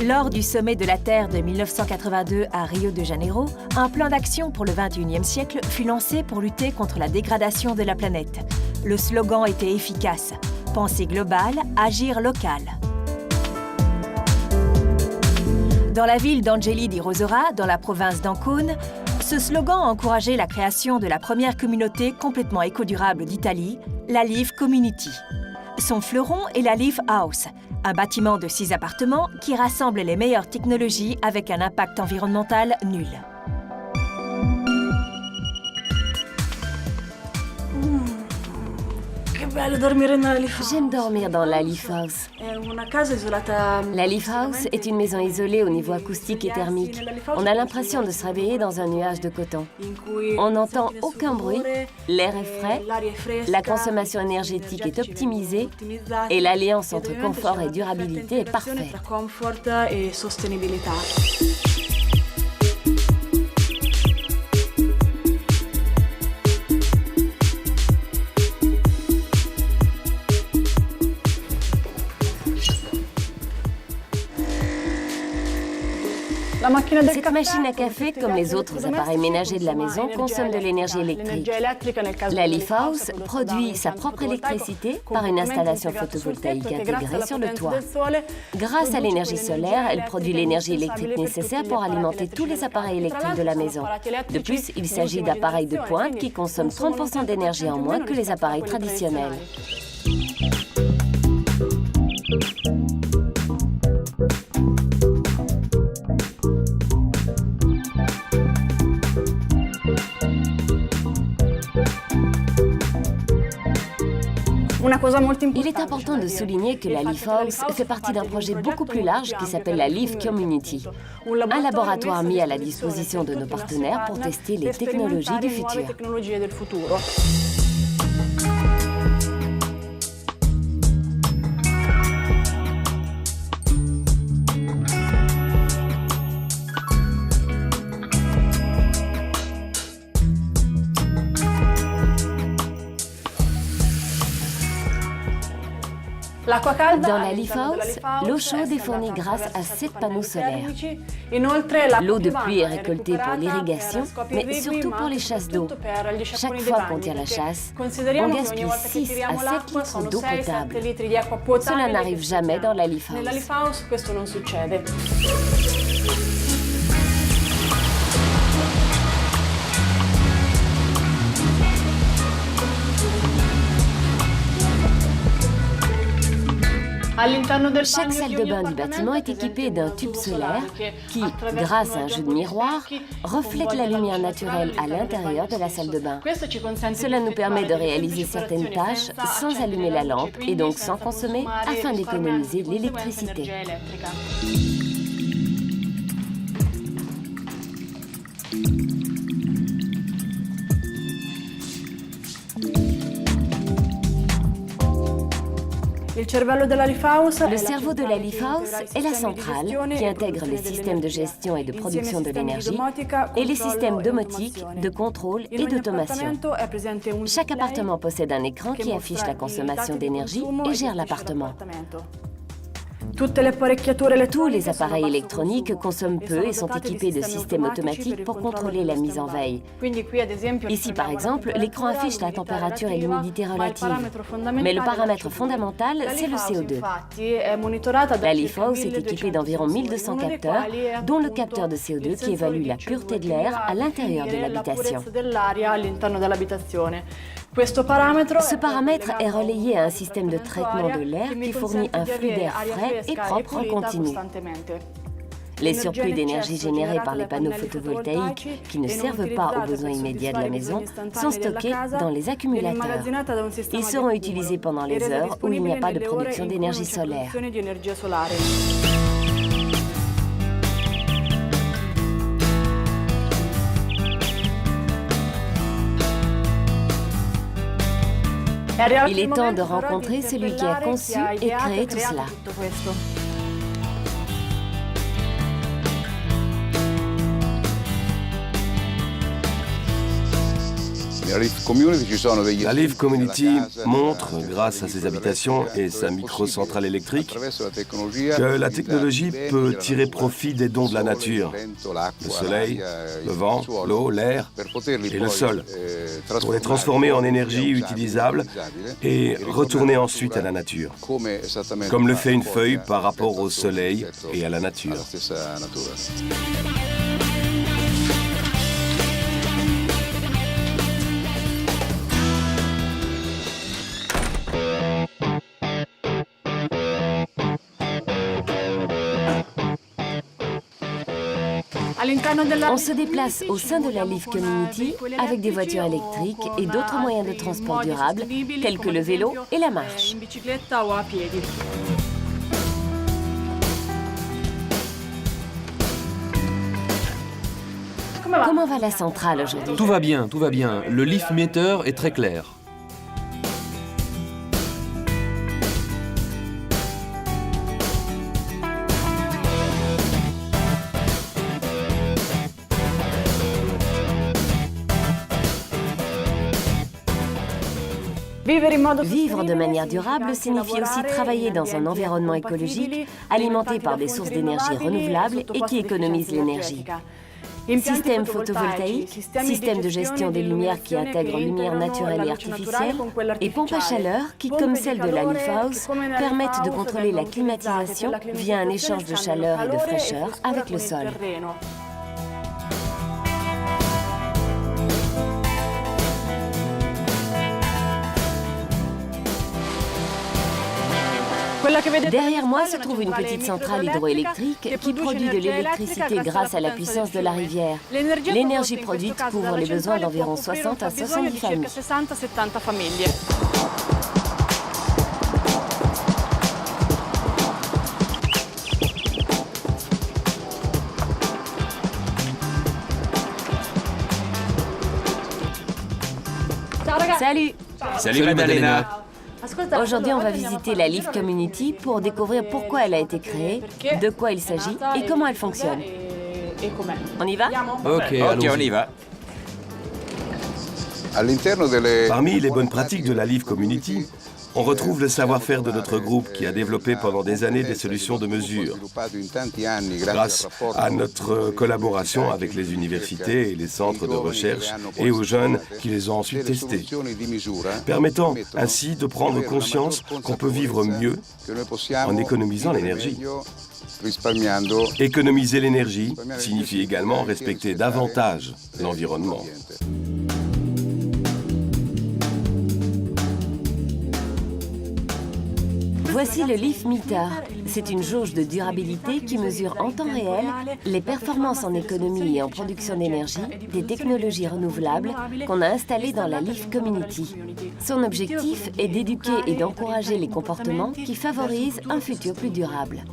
Lors du sommet de la Terre de 1982 à Rio de Janeiro, un plan d'action pour le XXIe siècle fut lancé pour lutter contre la dégradation de la planète. Le slogan était efficace : penser global, agir local. Dans la ville d'Angeli di Rosora, dans la province d'Ancône, ce slogan a encouragé la création de la première communauté complètement éco-durable d'Italie, la Leaf Community. Son fleuron est la Leaf House, un bâtiment de 6 appartements qui rassemble les meilleures technologies avec un impact environnemental nul. J'aime dormir dans la Leaf House. La Leaf House est une maison isolée au niveau acoustique et thermique. On a l'impression de se réveiller dans un nuage de coton. On n'entend aucun bruit, l'air est frais, la consommation énergétique est optimisée et l'alliance entre confort et durabilité est parfaite. Cette machine à café, comme les autres appareils ménagers de la maison, consomme de l'énergie électrique. La Leaf House produit sa propre électricité par une installation photovoltaïque intégrée sur le toit. Grâce à l'énergie solaire, elle produit l'énergie électrique nécessaire pour alimenter tous les appareils électriques de la maison. De plus, il s'agit d'appareils de pointe qui consomment 30% d'énergie en moins que les appareils traditionnels. Il est important de souligner que la Leaf House fait partie d'un projet beaucoup plus large qui s'appelle la Leaf Community, un laboratoire mis à la disposition de nos partenaires pour tester les technologies du futur. Dans la Leaf House, l'eau chaude est fournie grâce à 7 panneaux solaires. L'eau de pluie est récoltée pour l'irrigation, mais surtout pour les chasses d'eau. Chaque fois qu'on tire la chasse, on gaspille 6 à 7 litres d'eau potable. Cela n'arrive jamais dans la Leaf House. Chaque salle de bain du bâtiment est équipée d'un tube solaire qui, grâce à un jeu de miroir, reflète la lumière naturelle à l'intérieur de la salle de bain. Cela nous permet de réaliser certaines tâches sans allumer la lampe et donc sans consommer afin d'économiser l'électricité. Le cerveau de la Leaf House est la centrale qui intègre les systèmes de gestion et de production de l'énergie et les systèmes domotiques, de contrôle et d'automation. Chaque appartement possède un écran qui affiche la consommation d'énergie et gère l'appartement. Tous les appareils électroniques consomment peu et sont équipés de systèmes automatiques pour contrôler la mise en veille. Ici, par exemple, l'écran affiche la température et l'humidité relative. Mais le paramètre fondamental, c'est le CO2. La Leaf House est équipée d'environ 1200 capteurs, dont le capteur de CO2 qui évalue la pureté de l'air à l'intérieur de l'habitation. Ce paramètre est relayé à un système de traitement de l'air qui fournit un flux d'air frais et propre en continu. Les surplus d'énergie générés par les panneaux photovoltaïques, qui ne servent pas aux besoins immédiats de la maison, sont stockés dans les accumulateurs. Ils seront utilisés pendant les heures où il n'y a pas de production d'énergie solaire. Il est temps de rencontrer celui qui a conçu et créé tout cela. La Leaf Community montre, grâce à ses habitations et sa microcentrale électrique, que la technologie peut tirer profit des dons de la nature, le soleil, le vent, l'eau, l'air et le sol, pour les transformer en énergie utilisable et retourner ensuite à la nature, comme le fait une feuille par rapport au soleil et à la nature. On se déplace au sein de la Leaf Community avec des voitures électriques et d'autres moyens de transport durables, tels que le vélo et la marche. Comment va la centrale aujourd'hui? Tout va bien, tout va bien. Le leaf meter est très clair. Vivre de manière durable signifie aussi travailler dans un environnement écologique, alimenté par des sources d'énergie renouvelables et qui économisent l'énergie. Système photovoltaïque, système de gestion des lumières qui intègre lumière naturelle et artificielle, et pompes à chaleur qui, comme celle de la Leaf House, permettent de contrôler la climatisation via un échange de chaleur et de fraîcheur avec le sol. Derrière moi se trouve une petite centrale hydroélectrique qui produit de l'électricité grâce à la puissance de la rivière. L'énergie produite couvre les besoins d'environ 60 à 70 familles. Salut! Salut Maddalena! Aujourd'hui, on va visiter la Leaf Community pour découvrir pourquoi elle a été créée, de quoi il s'agit et comment elle fonctionne. On y va? Ok, on y va. Parmi les bonnes pratiques de la Leaf Community, on retrouve le savoir-faire de notre groupe qui a développé pendant des années des solutions de mesure. Grâce à notre collaboration avec les universités et les centres de recherche et aux jeunes qui les ont ensuite testés, permettant ainsi de prendre conscience qu'on peut vivre mieux en économisant l'énergie. Économiser l'énergie signifie également respecter davantage l'environnement. Voici le Leaf Meter. C'est une jauge de durabilité qui mesure en temps réel les performances en économie et en production d'énergie des technologies renouvelables qu'on a installées dans la Leaf Community. Son objectif est d'éduquer et d'encourager les comportements qui favorisent un futur plus durable.